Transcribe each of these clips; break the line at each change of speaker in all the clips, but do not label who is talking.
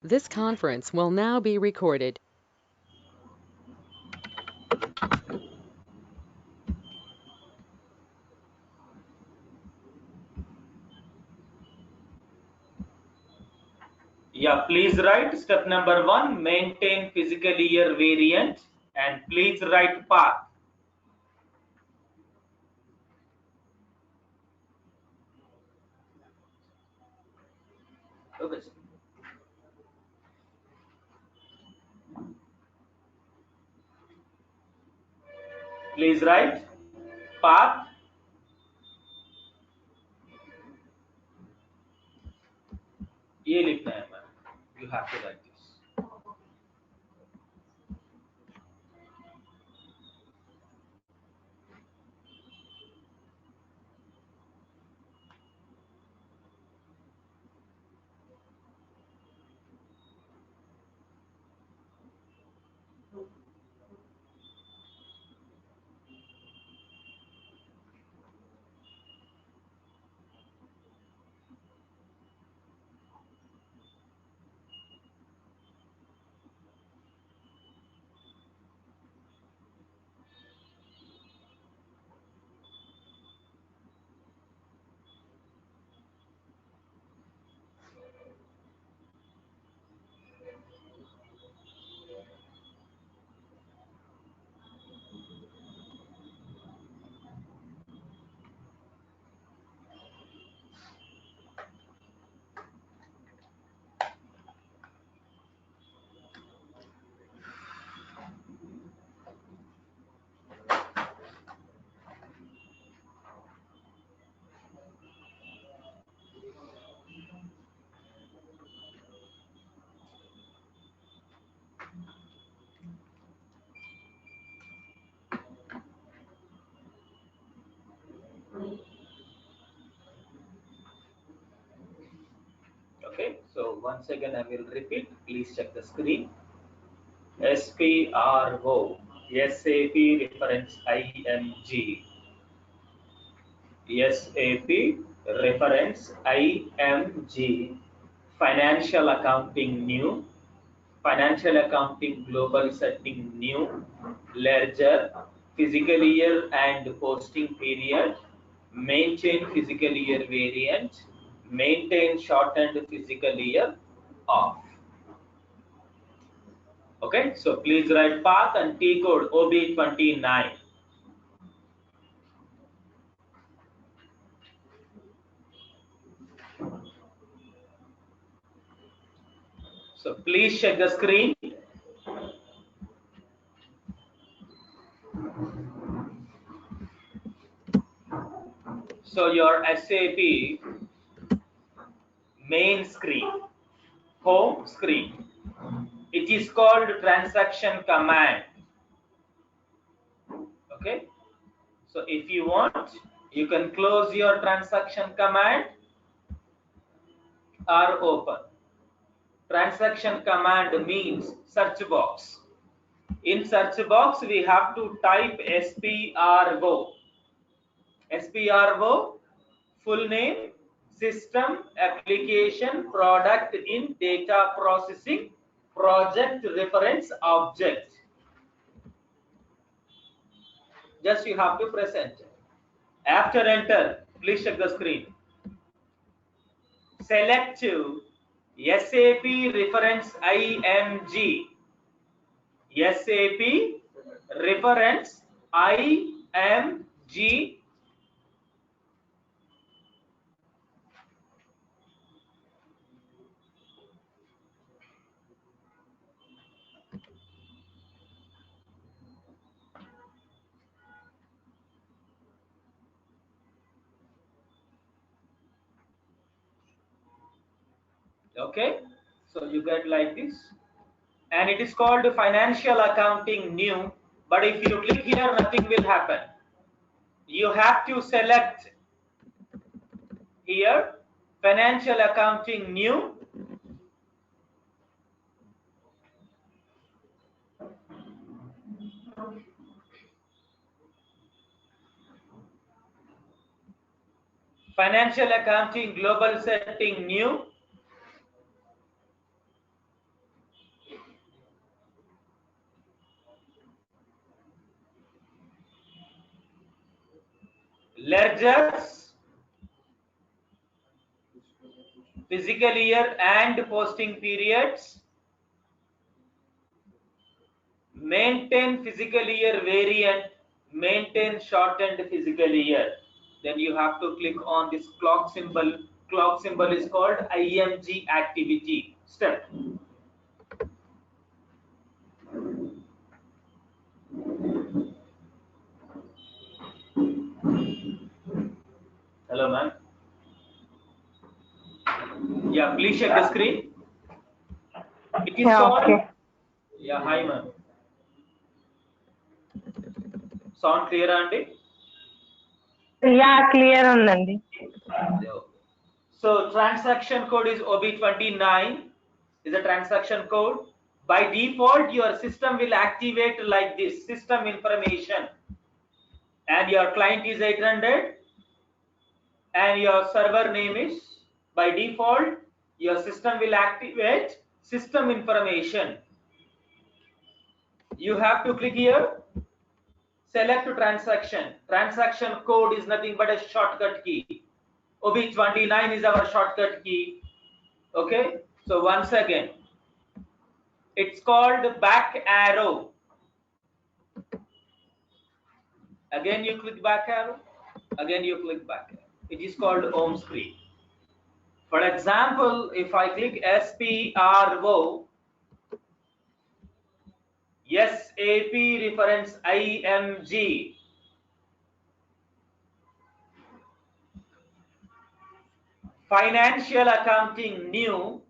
This conference will now be recorded.
Yeah, please write step number 1, maintain physical year variant, and please write path. Okay. Please write path. ये लिखना है ma'am. You have to write this. Okay, so once again I will repeat. Please check the screen. SPRO, SAP reference IMG, SAP reference IMG, financial accounting new, financial accounting global setting new, ledger, physical year and posting period, maintain physical year variant, maintain shortened physical year off. Okay, so please write path and T code OB29. So please check the screen. So your SAP main screen, home screen, it is called transaction command. Okay, so if you want, you can close your transaction command or open. Transaction command means search box. In search box, we have to type SPRO. SPRO, full name, system, application, product in data processing, project reference object. Just you have to press enter. After enter, please check the screen. Select SAP reference IMG. SAP reference IMG. Okay, so you get like this, and it is called financial accounting new. But if you click here, nothing will happen. You have to select here financial accounting new. Financial accounting global setting new. ledgers, physical year and posting periods, maintain physical year variant, maintain shortened physical year. Then you have to click on this clock symbol. Clock symbol is called IMG activity step. Hello, ma'am. Yeah, please check the screen. It is called.
Okay.
Yeah, hi, ma'am. Sound clear, Andy?
Yeah, clear ఉందండి.
So transaction code is OB29 is a transaction code. By default, your system will activate like this, system information, and your client is 800 and your server name is, by default, your system will activate system information. You have to click here, select transaction. Transaction code is nothing but a shortcut key. OB29 is our shortcut key. Okay, so once again, it's called back arrow. Again you click back arrow, again you click back arrow. It is called home screen. For example, if I click SPRO, SAP reference IMG, financial accounting new,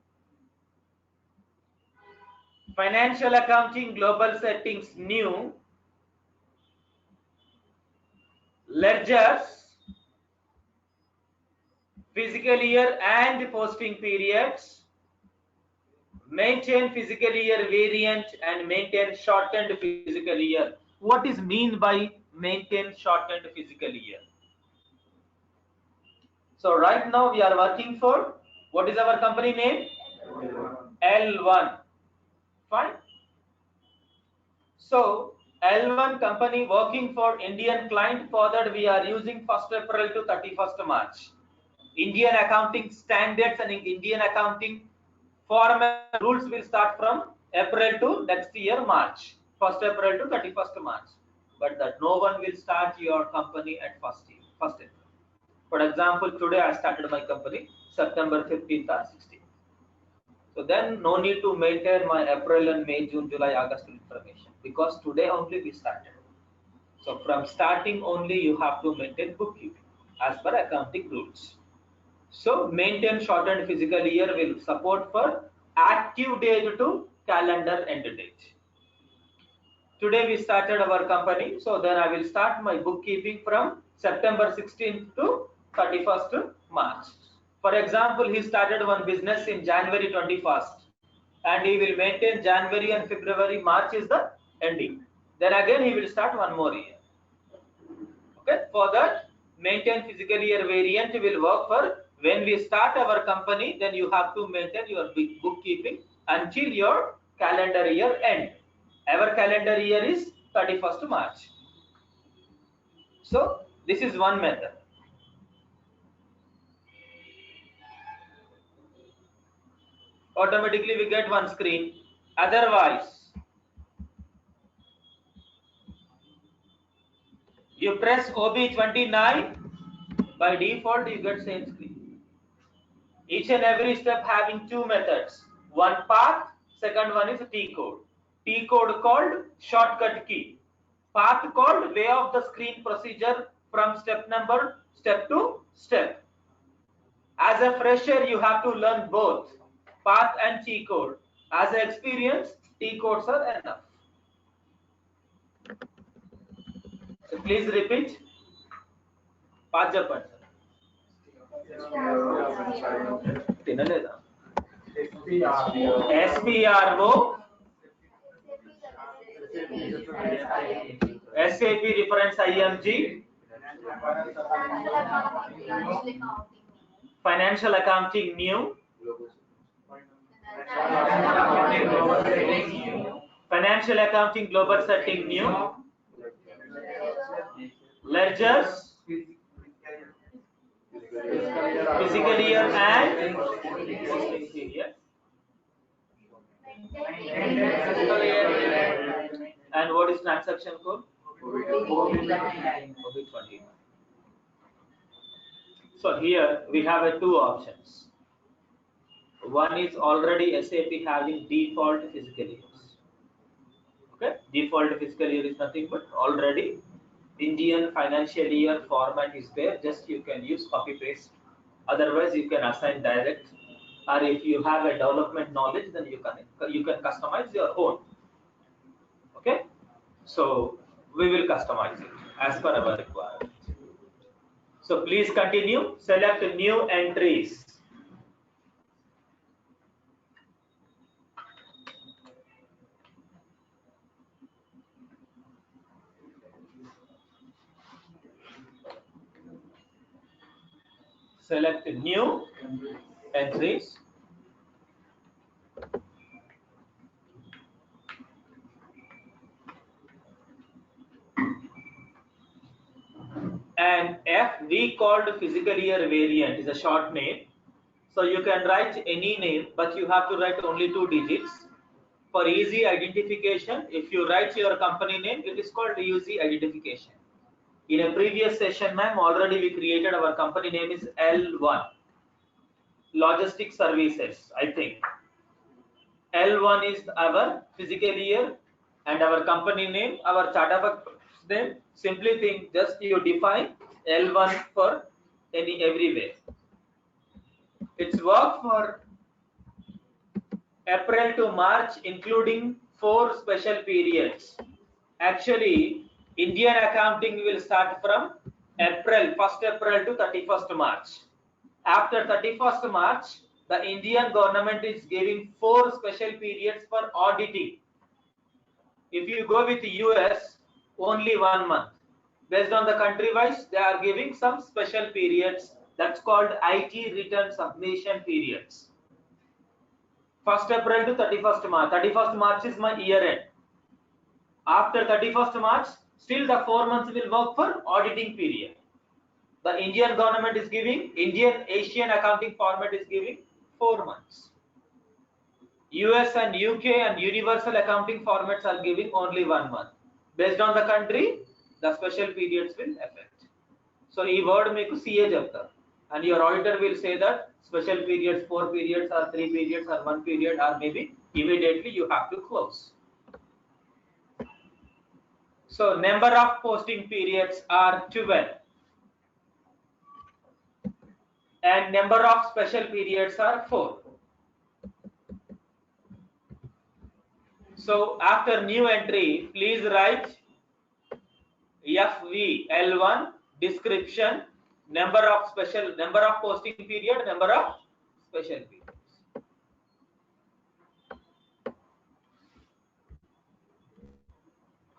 financial accounting global settings new, ledgers, physical year and posting periods, maintain physical year variant and maintain shortened physical year. What is mean by maintain shortened physical year? So right now we are working for, what is our company name? L1. Fine. So L1 company working for Indian client, for that we are using 1st April to 31st March. Indian accounting standards and Indian accounting formal rules will start from April to next year March, 1st April to 31st March. But that no one will start your company at 1st April. For example, today I started my company September 15th or 16th. So then no need to maintain my April and May, June, July, August information, because today only we started. So from starting only you have to maintain bookkeeping as per accounting rules. So maintain shortened physical year will support for active date to calendar end date. Today we started our company, so then I will start my bookkeeping from September 16th to 31st March. For example, he started one business in January 21st and he will maintain January and February, March is the ending. Then again he will start one more year. Okay, for that maintain physical year variant will work for when we start our company, then you have to maintain your bookkeeping until your calendar year end. Our calendar year is 31st March. So this is one method. Automatically we get one screen. Otherwise, you press OB29, by default you get same screen. Each and every step having two methods. One path, second one is T code. T code called shortcut key. Path called way of the screen procedure from step to step. As a fresher, you have to learn both path and T code. As an experience, T codes are enough. So please repeat. Path చెప్పండి. తినలేదా? SPRO, SAP reference IMG, financial accounting new, financial accounting global setting new, ledgers, Physical year and existing period. And what is transaction code? COVID-20. So here we have two options. One is already SAP having default fiscal years. Okay, default fiscal year is nothing but already Indian financial year format is there. Just you can use copy paste. Otherwise, you can assign direct. Or if you have a development knowledge, then you can customize your own. Okay, so we will customize it as per our requirement. So please continue. Select new entries. Select new entries. And FV called physical year variant is a short name. So you can write any name, but you have to write only 2 digits. For easy identification, if you write your company name, it is called easy identification. In a previous session, ma'am, already we created our company name is L1. Logistic Services, I think. L1 is our physical year and our company name, our chart of accounts name. Simply think, just you define L1 for everywhere. It's work for April to March, including 4 special periods. Actually, Indian accounting will start from April, 1st April to 31st March. After 31st March, the Indian government is giving 4 special periods for auditing. If you go with the US, only 1 month. Based on the country wise, they are giving some special periods. That's called IT return submission periods. 1st April to 31st March. 31st March is my year end. After 31st March, still the 4 months will work for auditing period. The Indian government is giving, Indian Asian accounting format is giving 4 months. US and UK and universal accounting formats are giving only 1 month. Based on the country, the special periods will affect. So, this word meeku CA cheptaru. And your auditor will say that special periods, 4 periods or 3 periods or 1 period, or maybe immediately you have to close. So number of posting periods are 12 and number of special periods are 4. So after new entry, please write FVL1 description, number of posting period, number of special periods.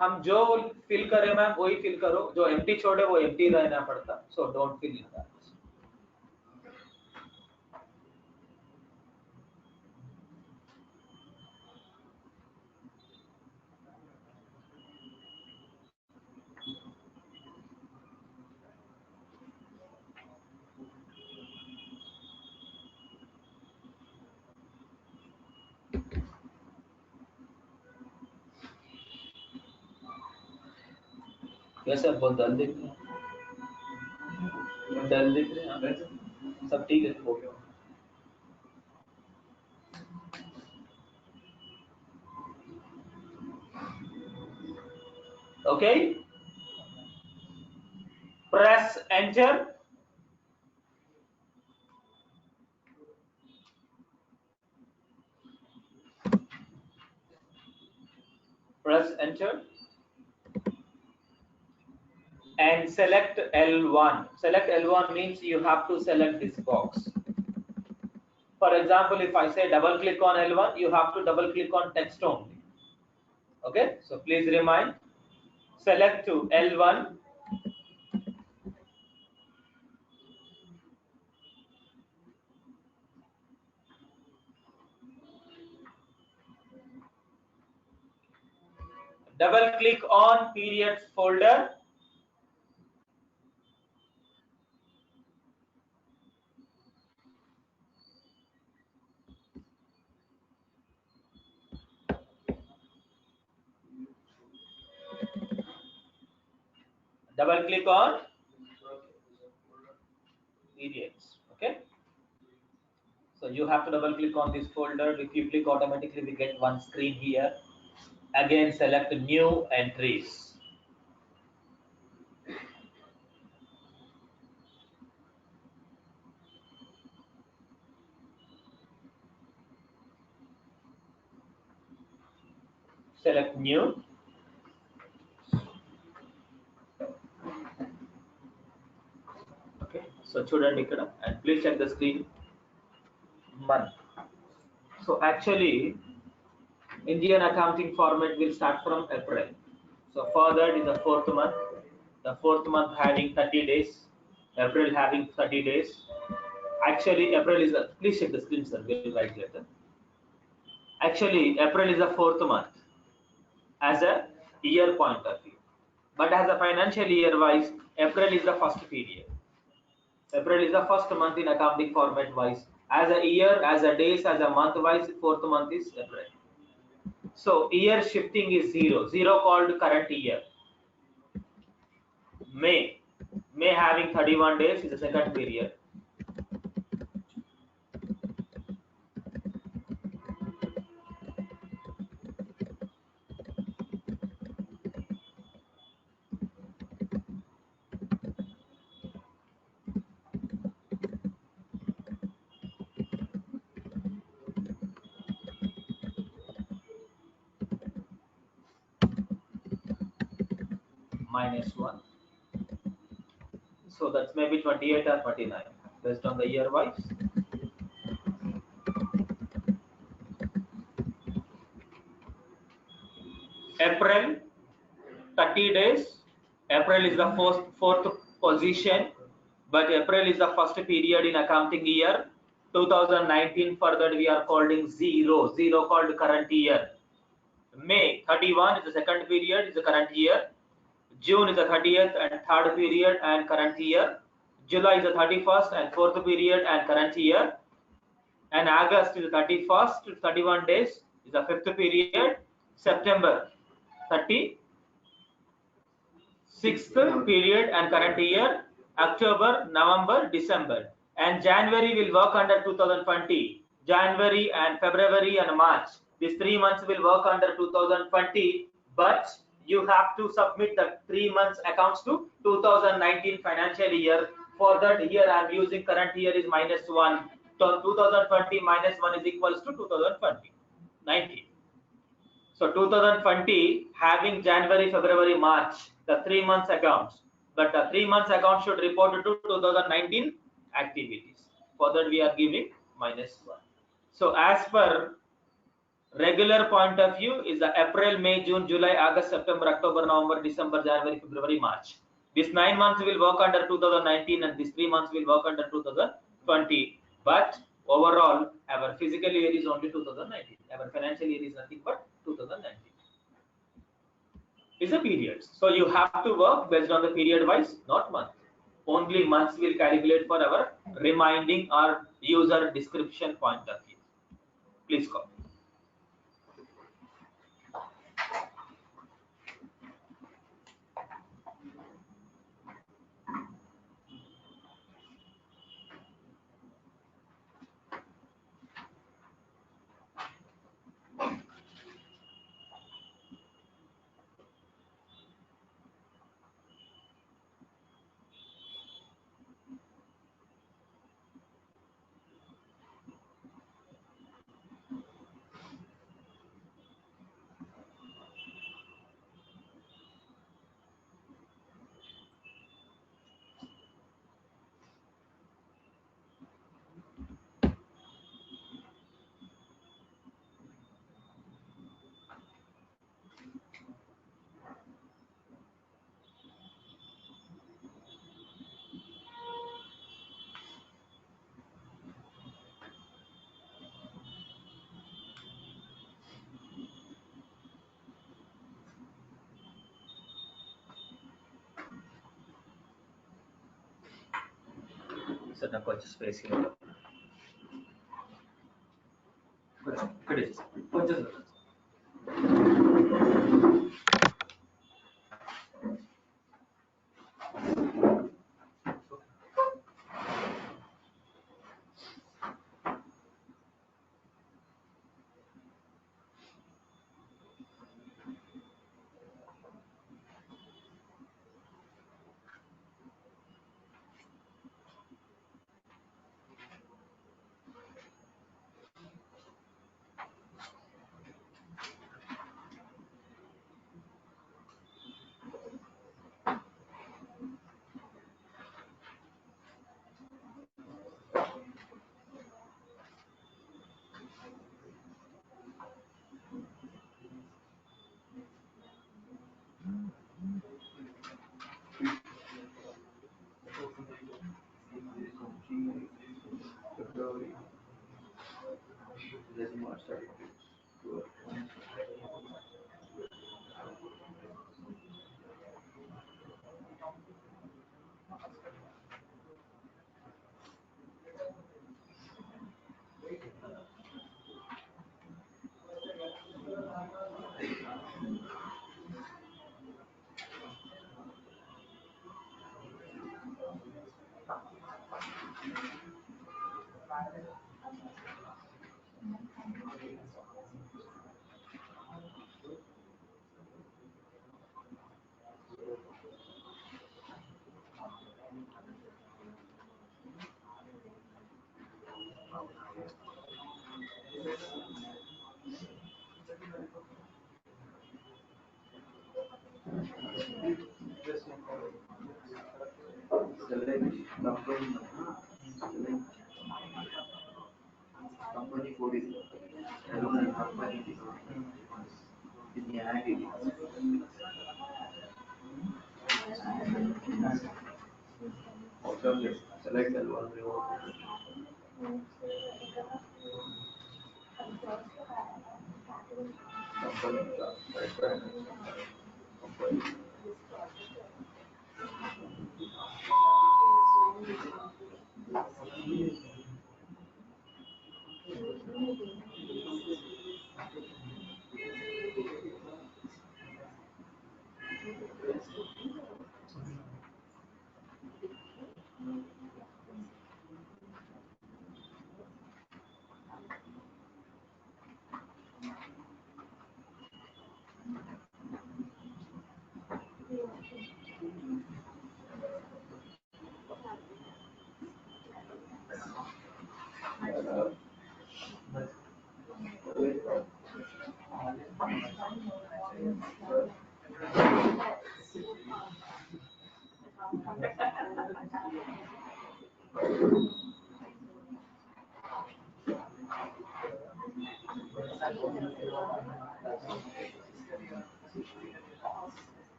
हम जो fill करें ma'am वही fill करो, जो empty छोड़े वो empty रहना पड़ता. So don't fill in that. वैसे बहुत डल दिख रहे हैं, डल दिख रहे हैं, सब ठीक है, हो गया. Okay, press enter. Press enter and select L1. Select L1 means you have to select this box. For example, if I say double click on L1, you have to double click on text only. Okay, so please remind, select to L1. Double click on periods folder. Double click on periods. Okay. So you have to double click on this folder. If you click, automatically we get one screen here. Again, select new entries. Select new. Okay. So చూడండి ఇక్కడ, and please check the screen. Month. So actually, Indian accounting format will start from April. So further is the fourth month. The fourth month having 30 days. April having 30 days. Actually, April is a, please check the screen, sir. We'll write later. Actually, April is the fourth month as a year point of view. But as a financial year wise, April is the first period. April is the first month in accounting format wise. As a year, as a days, as a month wise, fourth month is April. So year shifting is 0. 0 called current year. May having 31 days is the second period. -1. So that's maybe 28 or 29 based on the year wise. April 30 days. April is the fourth position, but April is the first period in accounting year. 2019 further we are calling 0 called current year. May 31 is the second period, is the current year. June is the 30th and third period and current year. July is the 31st and fourth period and current year. And August is the 31st to 31 days is the fifth period. September 36th period and current year. October, November, December, and January will work under 2020. January and February and March, these 3 months will work under 2020, but you have to submit the 3 months accounts to 2019 financial year. For that, here I am using current year is -1. So 2020 -1 is equals to 2020 19. So 2020 having January, February, March, the 3 months accounts, but the 3 months account should report to 2019 activities. For that we are giving -1. So as per regular point of view is the April, May, June, July, August, September, October, November, December, January, February, March. These 9 months will work under 2019 and these 3 months will work under 2020. But overall, our physical year is only 2019. Our financial year is nothing but 2019. Is a period. So you have to work based on the period wise, not month. Only months will calculate for our reminding or user description point of view. Please copy. So now కొంచెం space కొంచెం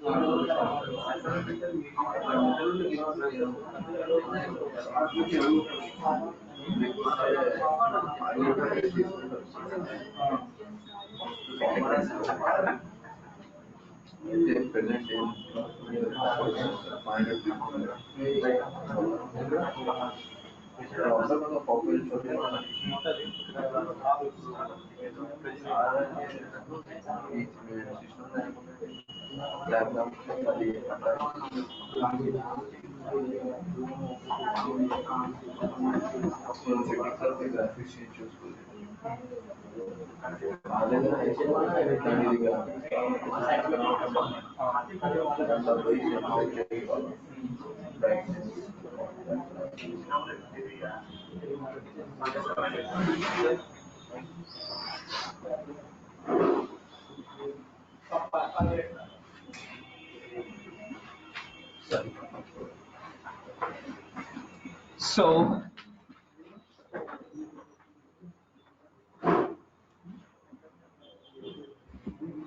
So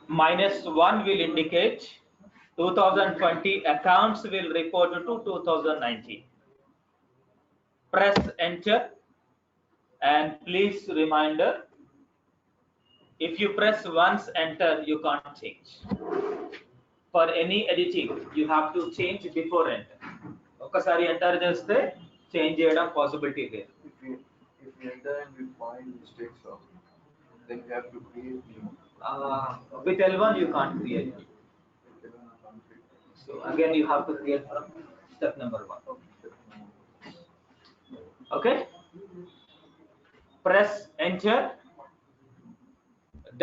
-1 will indicate 2020 accounts will report to 2019. Press enter, and please reminder, if you press once enter, you can't change. For any editing, you have to change before enter. ఒకసారి enter చేస్తే change చేయడం possibility లేదు.
If we enter and we find mistakes, then we have to create new.
With L1 you can't create. So again you have to create from step number 1. Okay. Press enter.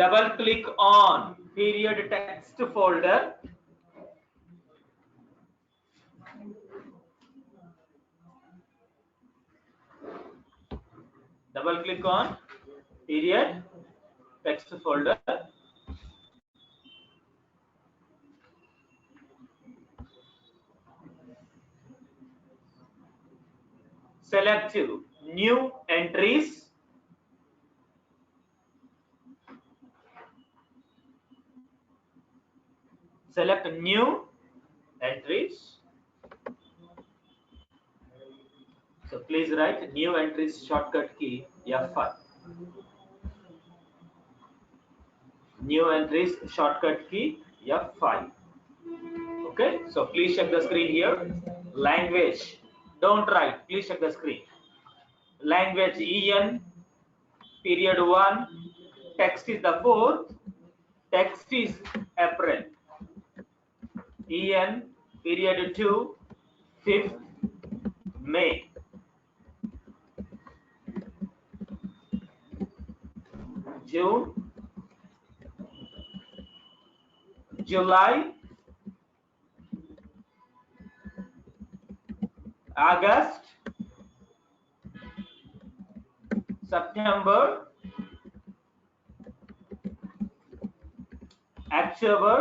Double click on period text folder. Double click on period text folder. Select new entries. Select new entries. So please write new entries shortcut key F5. New entries shortcut key F5. Okay, so please check the screen here. Language, don't write, please check the screen. Language EN, period 1, text is the 4th, text is April. EN, period 2, 5th May. June, July, August, September, October,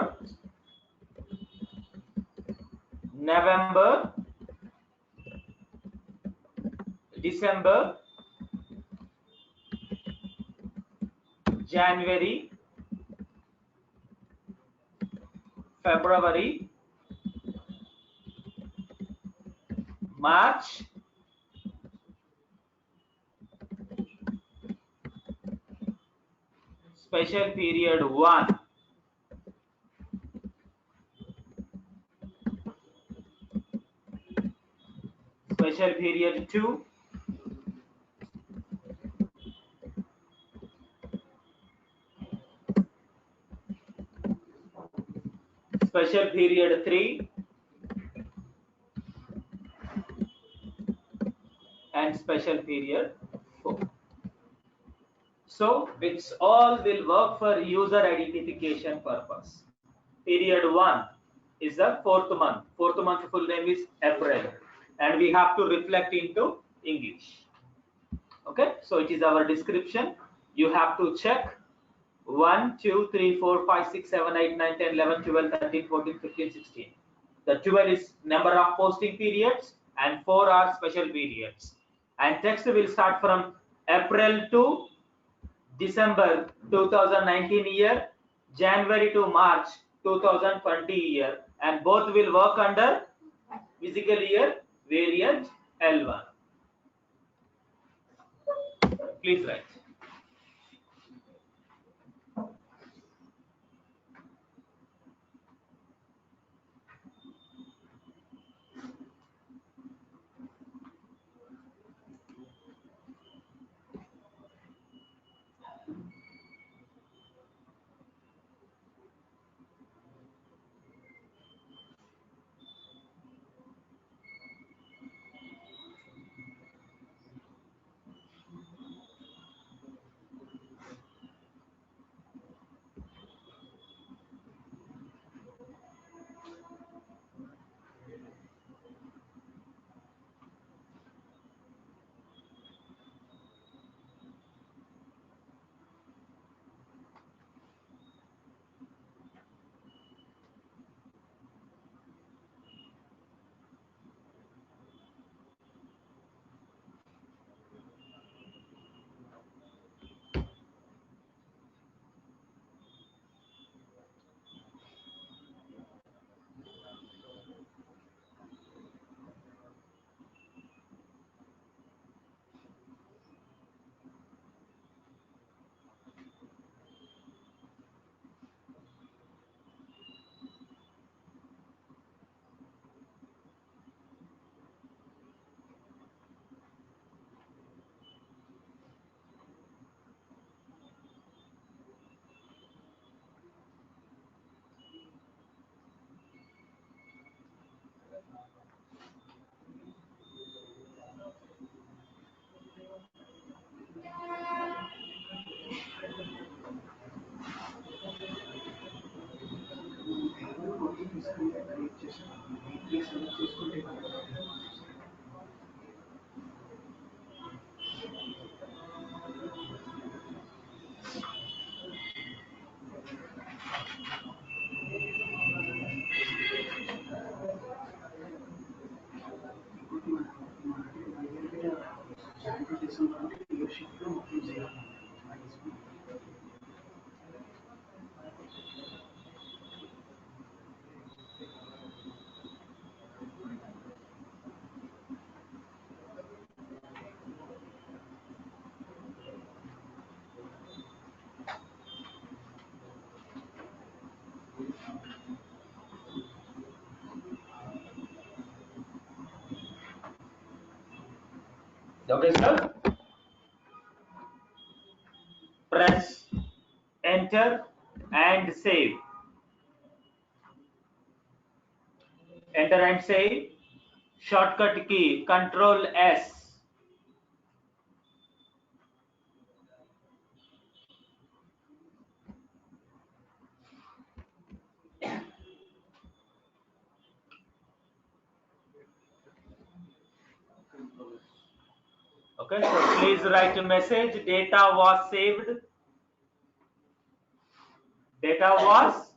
November, December, January, February, March, special period 1, special period 2, special period 3, and special period 4. So it's all will work for user identification purpose. Period 1 is the 4th month. 4th month full name is April, and we have to reflect into English. Okay, so it is our description. You have to check 1, 2, 3, 4, 5, 6, 7, 8, 9, 10, 11, 12, 13, 14, 15, 16. The 12 is number of posting periods and 4 are special periods. And text will start from April to December 2019 year, January to March 2020 year, and both will work under physical year variant L1. Please write. Okay, sir. Press enter and save. Enter and save. Shortcut key Control S. Okay, so please write a message. Data was saved. Data was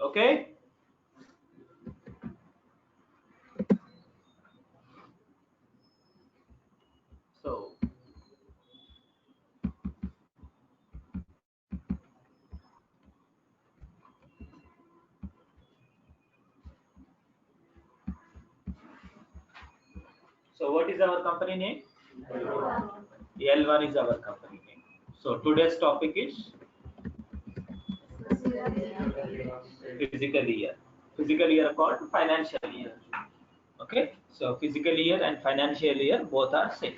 okay. So what is our company name? L1 is our company name. So today's topic is physical year. Physical year called financial year. Okay, so physical year and financial year both are same.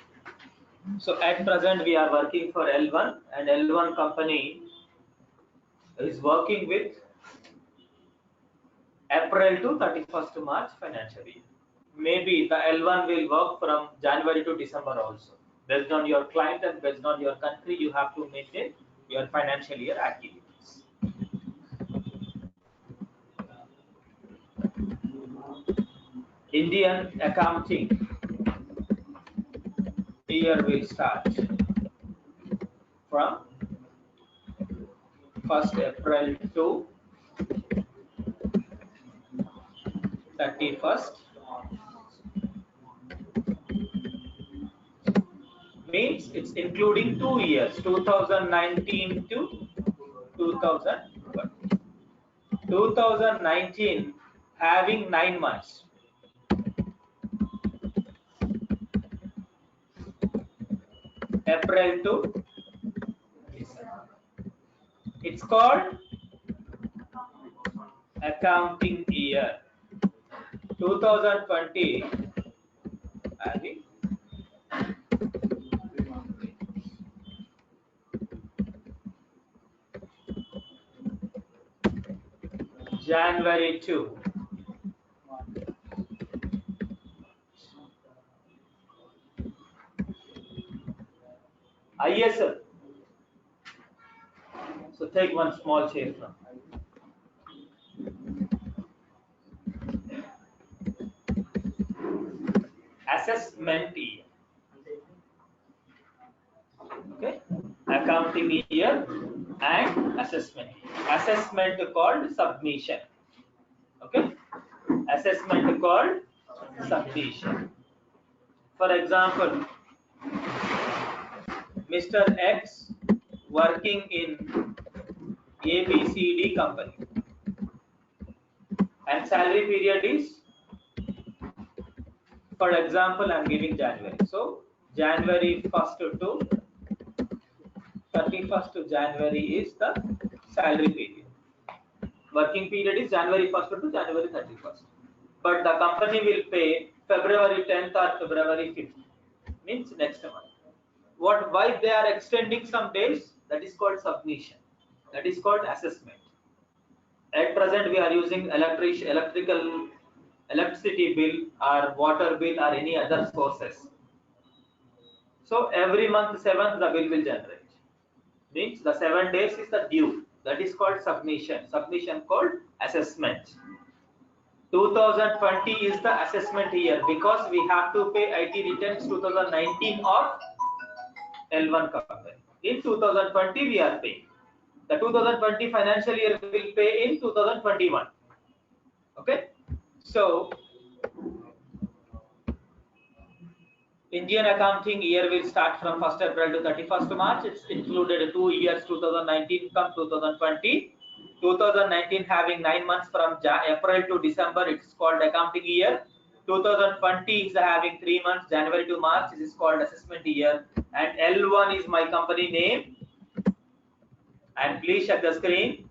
So at present we are working for L1, and L1 company is working with April to 31st March financial year. Maybe the L1 will work from January to December also. Based on your client and based on your country, you have to maintain your financial year activities. Indian accounting year will start from 1st April to 31st means it's including 2 years, 2019 to 2020. 2019 having 9 months. April to December. It's called accounting year. 2020 having January to ISL. So take one small chair from assessment year. Okay, accounting year and assessment. Assessment called submission. Okay, assessment called submission. For example, Mr. X working in ABCD company and salary period is, for example, I'm giving January. So January 1st to 31st to January is the salary period. Working period is January 1st to January 31st. But the company will pay February 10th or February 5th, means next month. Why they are extending some days? That is called submission. That is called assessment. At present, we are using electricity bill or water bill or any other sources. So every month 7th the bill will generate. Means the 7 days is the due. That is called submission. Submission called assessment. 2020 is the assessment year because we have to pay IT returns 2019 of L1 company. In 2020 we are paying. The 2020 financial year will pay in 2021. Okay. So Indian accounting year will start from 1st April to 31st March. It's included 2 years, 2019 come 2020. 2019 having 9 months from April to December, it's called accounting year. 2020 is having 3 months, January to March, this is called assessment year. And L1 is my company name. And please check the screen.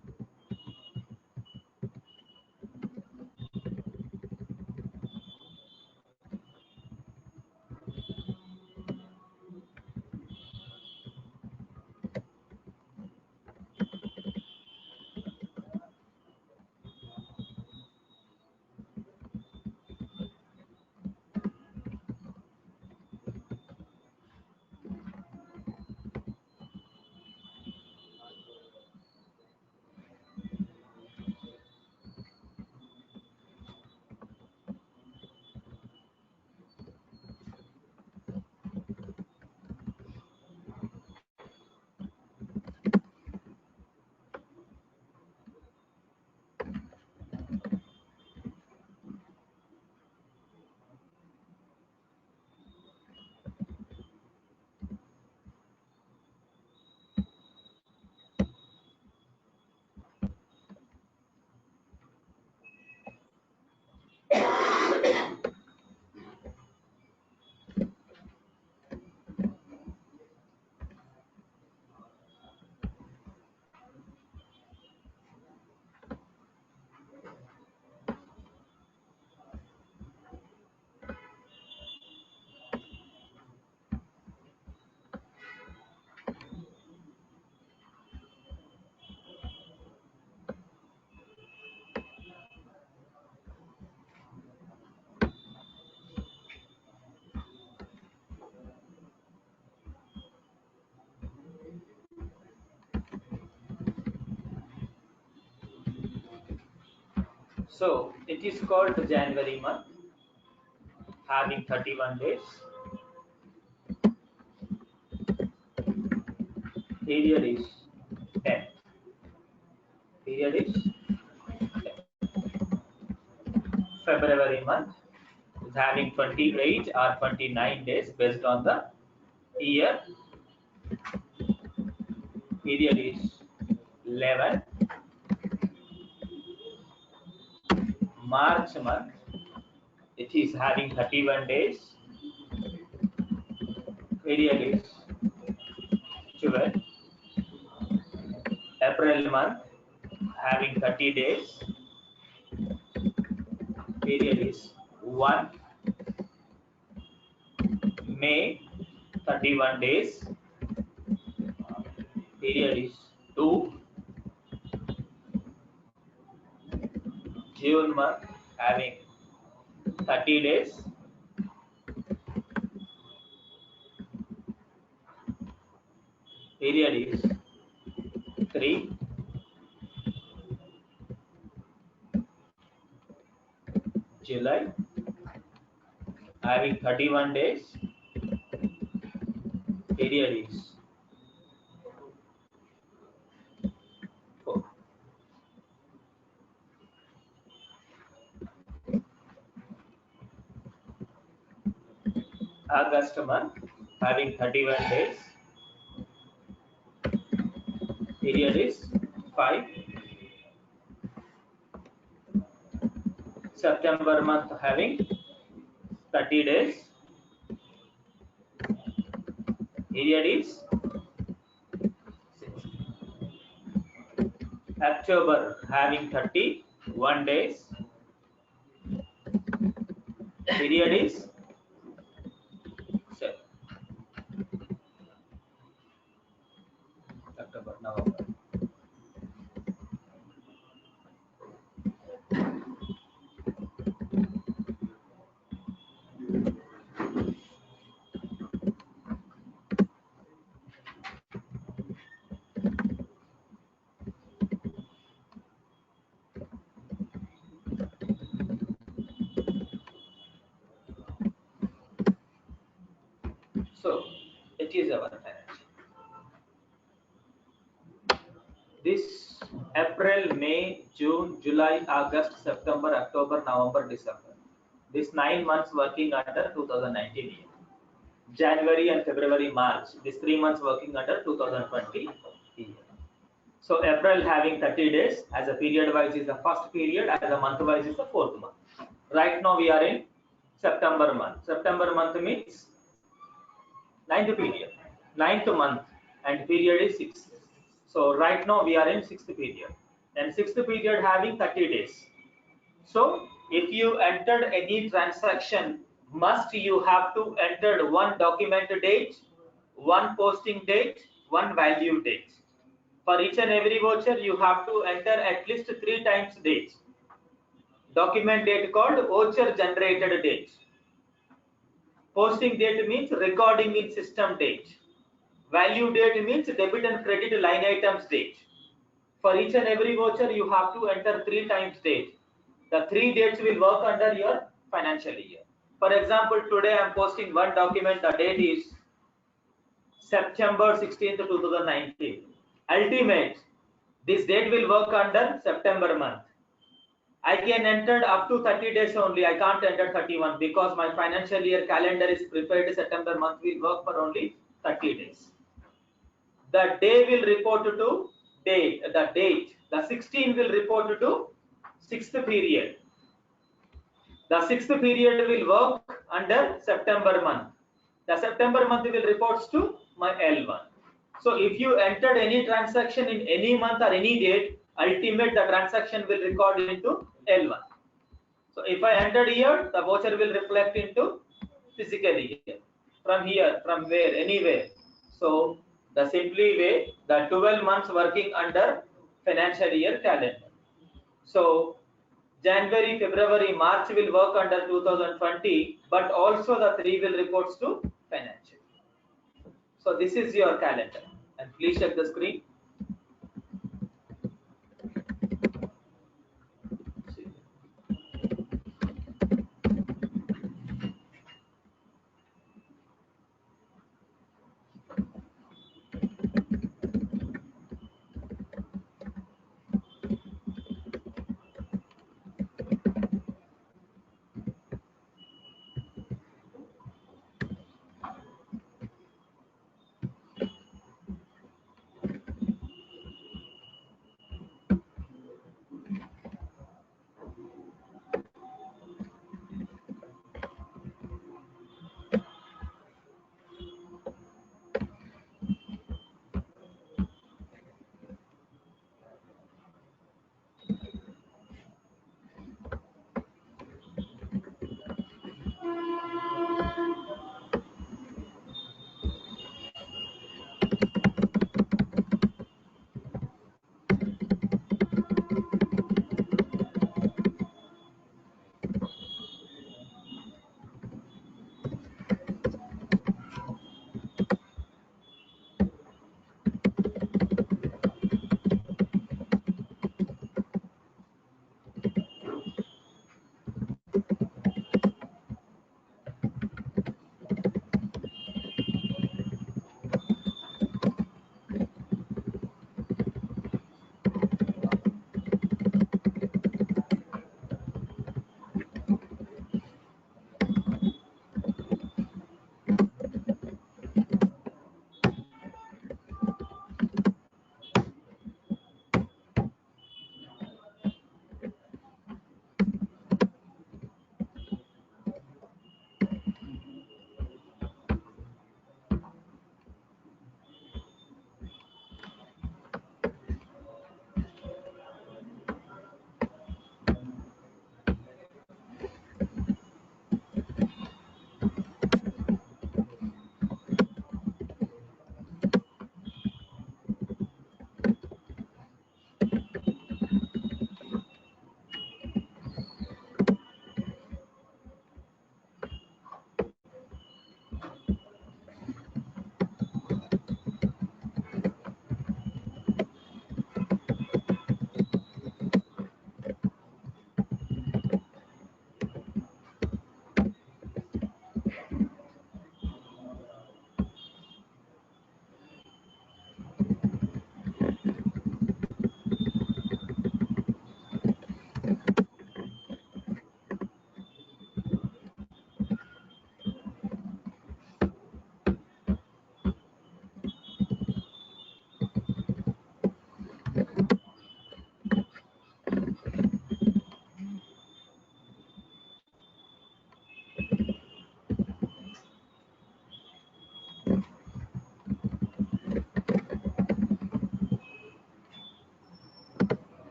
So it is called the January month, having 31 days. Period is 10. Period is 10. February month is having 28 or 29 days based on the year, period is 11. March month, it is having 31 days, period is 12. April month, having 30 days, period is 1. May, 31 days, period is 2. June month, having 30 days, period is 3. July, having 31 days, period is 4. August month, having 31 days, period is 5. September month, having 30 days, period is 6. October, having 31 days, period is 7. October, November. So it is our financial. This April, May, June, July, August, September, October, November, December. This 9 months working under 2019 year. January and February, March. These 3 months working under 2020 year. So April having 30 days as a period wise is the first period, as a month wise is the fourth month. Right now we are in September month. September month means 9th period, 9th month, and period is 6th. So right now we are in 6th period, and 6th period having 30 days. So if you entered any transaction, must you have to enter one document date, one posting date, one value date. For each and every voucher, you have to enter at least 3 times date. Document date called voucher generated date. Posting date means recording in system date. Value date means debit and credit line items date. For each and every voucher, you have to enter 3 times date. The 3 dates will work under your financial year. For example, today I am posting one document. The date is September 16th, 2019. Ultimate, this date will work under September month. I can enter up to 30 days only. I can't enter 31 because my financial year calendar is prepared. September month will work for only 30 days. The day will report to date. The date. The 16 will report to 6th period. The 6th period will work under September month. The September month will reports to my L1. So if you entered any transaction in any month or any date, ultimate the transaction will record into L1. So if I entered here, the voucher will reflect into physical year. From here, from where, anywhere. So the simply way, the 12 months working under financial year calendar. So January, February, March will work under 2020, but also the 3 will reports to financial. So this is your calendar, and please check the screen.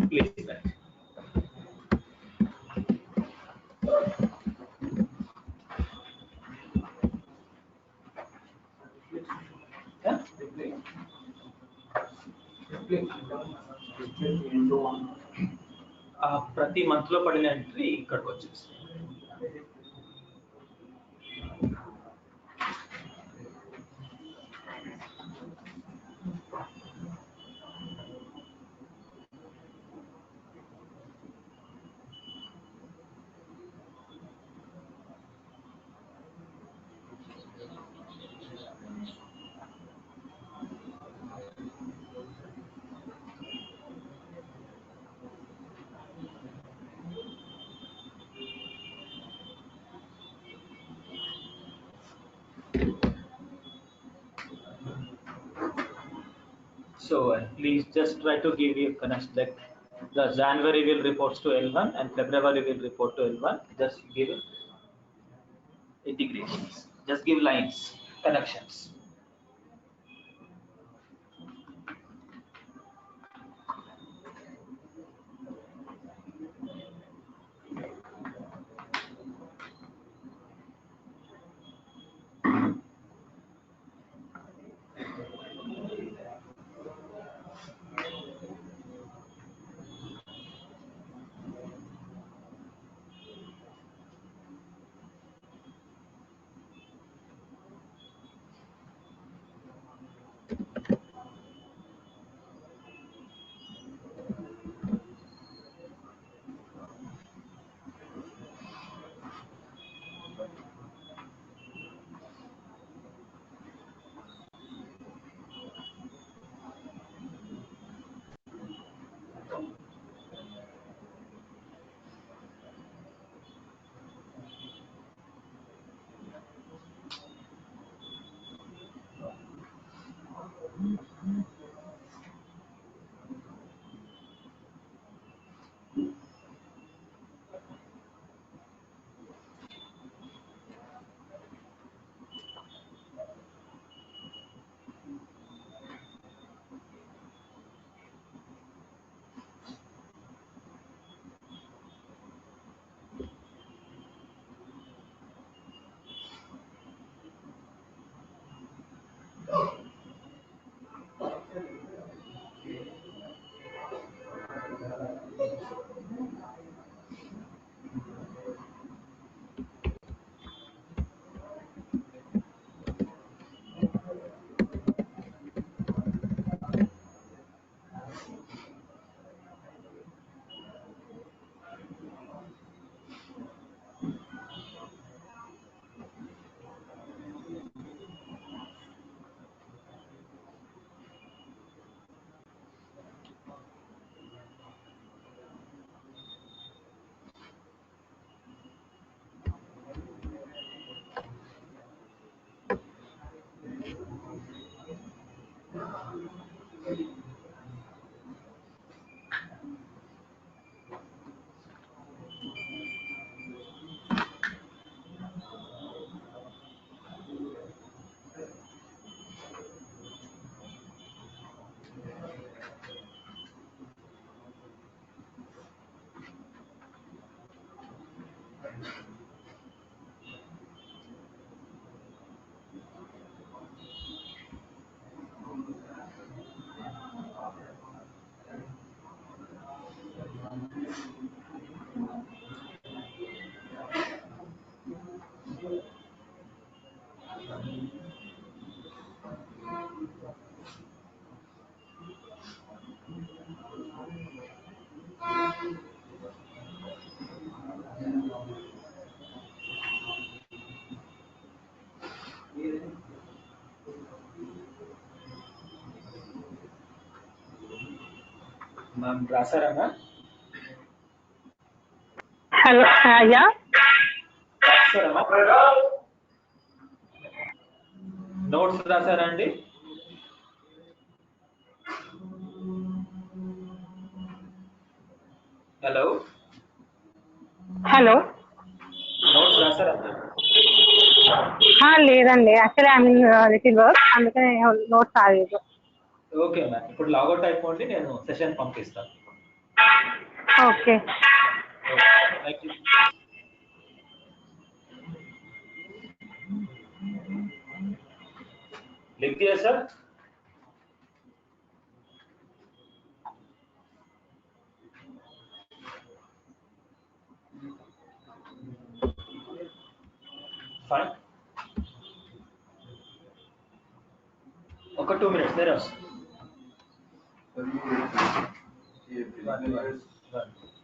Please write. ప్రతి month లో పడిన entry ఇక్కడికి వచ్చేస్తుంది. So please just try to give you connect like the January will reports to L1 and February will report to L1. Just give integrations. Just give lines, connections. Ma'am, రాసారా ma'am?
Hello yeah
రాసారా notes రాసారా అండి? Hello
hello
notes రాసారా?
లేదండి, actually I mean little work, అందుకని notes రాలేదు.
Okay ma'am, ఇప్పుడు logout అయిపోండి, నేను సెషన్ పంపిస్తాను.
Okay.
Thank you. लिख दिया sir? Fine. Okay, 2 minutes. There are.
ये business